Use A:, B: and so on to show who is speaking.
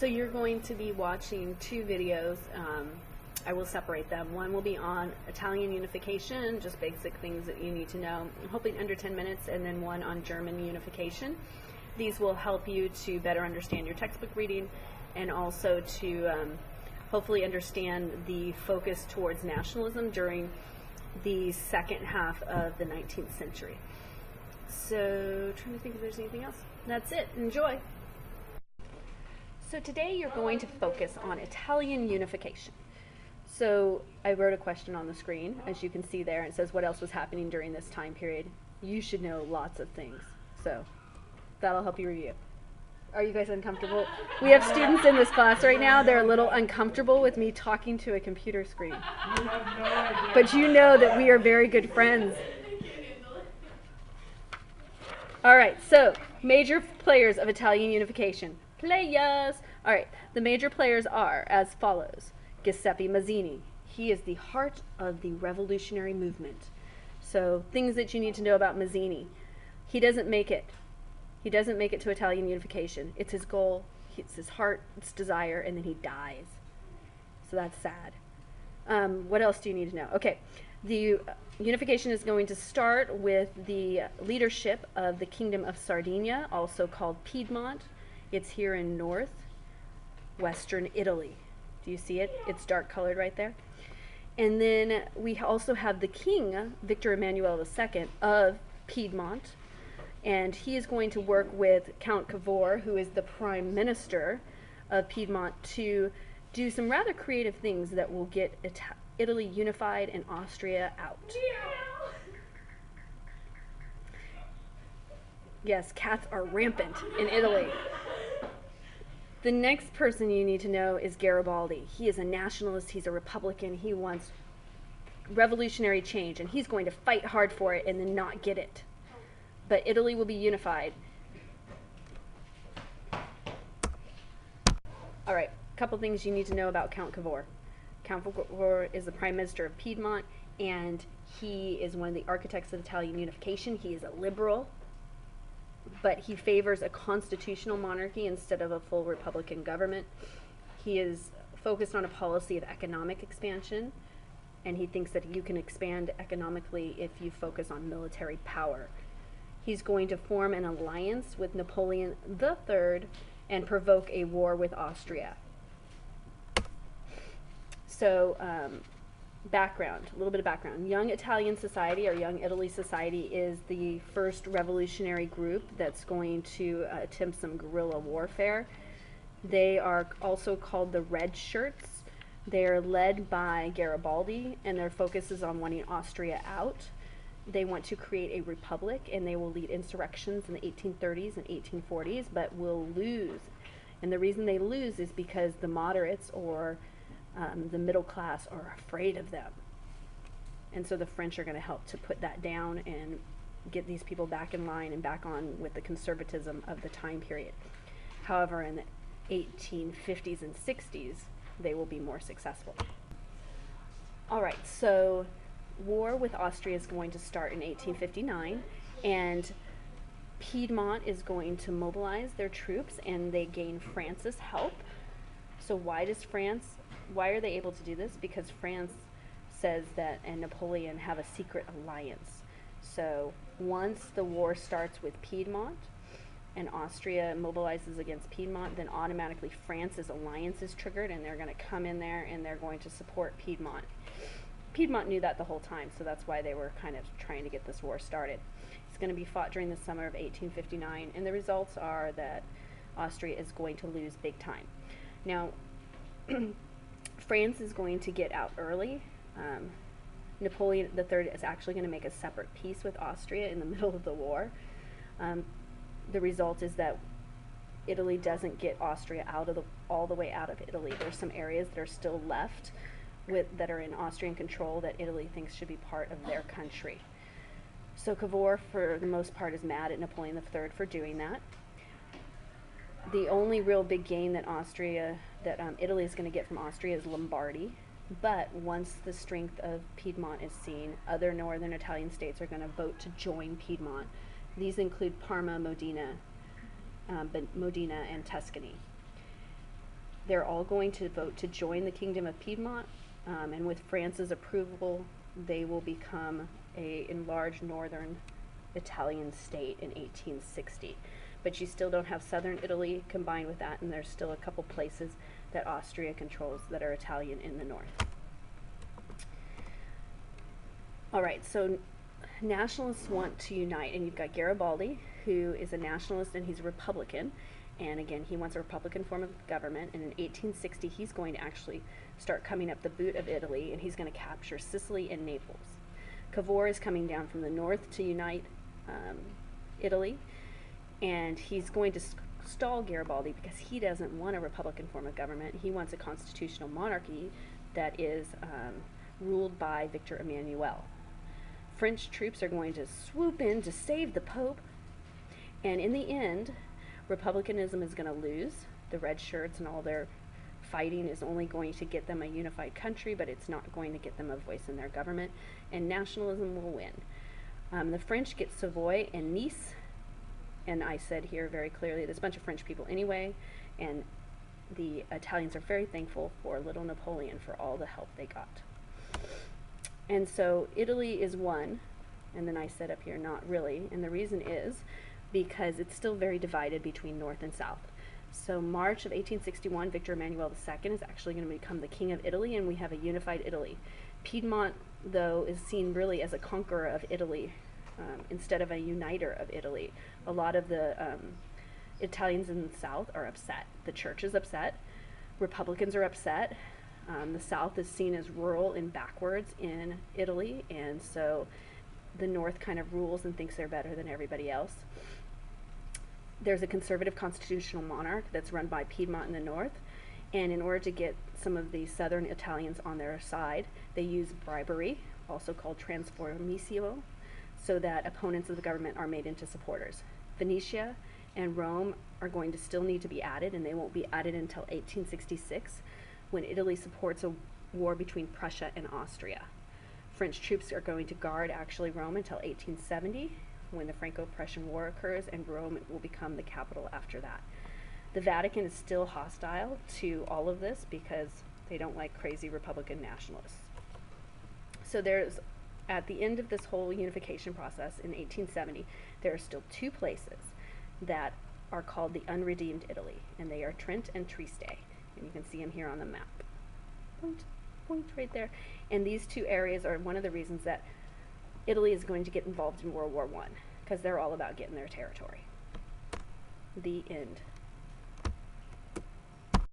A: So you're going to be watching two videos. I will separate them. One will be on Italian unification, just basic things that you need to know, I'm hoping under 10 minutes, and then one on German unification. These will help you to better understand your textbook reading and also to hopefully understand the focus towards nationalism during the second half of the 19th century. So, trying to think if there's anything else. That's it. Enjoy. So today you're going to focus on Italian unification. So I wrote a question on the screen, as you can see there, and it says what else was happening during this time period. You should know lots of things, so that'll help you review. Are you guys uncomfortable? We have students in this class right now. They're a little uncomfortable with me talking to a computer screen. But you know that we are very good friends. All right, so major players of Italian unification. Players! All right, the major players are as follows. Giuseppe Mazzini. He is the heart of the revolutionary movement. So things that you need to know about Mazzini. He doesn't make it. He doesn't make it to Italian unification. It's his goal, it's his heart, it's desire, and then he dies. So that's sad. What else do you need to know? Okay, the unification is going to start with the leadership of the Kingdom of Sardinia, also called Piedmont. It's here in northwestern Italy. Do you see it? It's dark colored right there. And then we also have the king, Victor Emmanuel II of Piedmont, and he is going to work with Count Cavour, who is the prime minister of Piedmont, to do some rather creative things that will get Italy unified and Austria out. Yes, cats are rampant in Italy. The next person you need to know is Garibaldi. He is a nationalist, he's a Republican, he wants revolutionary change, and he's going to fight hard for it and then not get it. But Italy will be unified. All right, a couple things you need to know about Count Cavour. Count Cavour is the Prime Minister of Piedmont, and he is one of the architects of Italian unification. He is a liberal, but he favors a constitutional monarchy instead of a full republican government. He is focused on a policy of economic expansion, and he thinks that you can expand economically if you focus on military power. He's going to form an alliance with Napoleon III and provoke a war with Austria. So, background, a little bit of background. Young Italian Society, or Young Italy Society, is the first revolutionary group that's going to attempt some guerrilla warfare. They are also called the Red Shirts. They are led by Garibaldi, and their focus is on wanting Austria out. They want to create a republic, and they will lead insurrections in the 1830s and 1840s, but will lose. And the reason they lose is because the moderates, or the middle class, are afraid of them. And so the French are going to help to put that down and get these people back in line and back on with the conservatism of the time period. However, in the 1850s and 60s, they will be more successful. All right, so war with Austria is going to start in 1859, and Piedmont is going to mobilize their troops, and they gain France's help. So why are they able to do this? Because France says that and Napoleon have a secret alliance. So once the war starts with Piedmont and Austria mobilizes against Piedmont, then automatically France's alliance is triggered, and they're going to come in there and they're going to support Piedmont. Piedmont knew that the whole time, so that's why they were kind of trying to get this war started. It's going to be fought during the summer of 1859, and the results are that Austria is going to lose big time. Now, France is going to get out early. Napoleon III is actually going to make a separate peace with Austria in the middle of the war. The result is that Italy doesn't get Austria all the way out of Italy. There's some areas that are still left that are in Austrian control that Italy thinks should be part of their country. So Cavour, for the most part, is mad at Napoleon III for doing that. The only real big gain that Italy is going to get from Austria is Lombardy. But once the strength of Piedmont is seen, other northern Italian states are going to vote to join Piedmont. These include Parma, Modena, and Tuscany. They're all going to vote to join the Kingdom of Piedmont, and with France's approval, they will become a enlarged northern Italian state in 1860. But you still don't have southern Italy combined with that, and there's still a couple places that Austria controls that are Italian in the north. All right, so nationalists want to unite, and you've got Garibaldi, who is a nationalist and he's a Republican, and again, he wants a Republican form of government, and in 1860 he's going to actually start coming up the boot of Italy, and he's going to capture Sicily and Naples. Cavour is coming down from the north to unite Italy, and he's going to stall Garibaldi because he doesn't want a Republican form of government. He wants a constitutional monarchy that is ruled by Victor Emmanuel. French troops are going to swoop in to save the Pope, and in the end, Republicanism is going to lose. The red shirts and all their fighting is only going to get them a unified country, but it's not going to get them a voice in their government, and nationalism will win. The French get Savoy and Nice, and I said here very clearly there's a bunch of French people anyway, and the Italians are very thankful for little Napoleon for all the help they got. And so Italy is won, and then I said up here not really, and the reason is because it's still very divided between north and south. So March of 1861, Victor Emmanuel II is actually going to become the king of Italy, and we have a unified Italy. Piedmont, though, is seen really as a conqueror of Italy instead of a uniter of Italy. A lot of the Italians in the south are upset. The church is upset. Republicans are upset. The south is seen as rural and backwards in Italy, and so the north kind of rules and thinks they're better than everybody else. There's a conservative constitutional monarch that's run by Piedmont in the north, and in order to get some of the southern Italians on their side, they use bribery, also called transformatio, so that opponents of the government are made into supporters. Venetia and Rome are going to still need to be added, and they won't be added until 1866, when Italy supports a war between Prussia and Austria. French troops are going to guard actually Rome until 1870, when the Franco-Prussian War occurs, and Rome will become the capital after that. The Vatican is still hostile to all of this because they don't like crazy Republican nationalists. So there's, at the end of this whole unification process in 1870, there are still two places that are called the unredeemed Italy, and they are Trent and Trieste, and you can see them here on the map. Point right there. And these two areas are one of the reasons that Italy is going to get involved in World War I, because they're all about getting their territory. The end.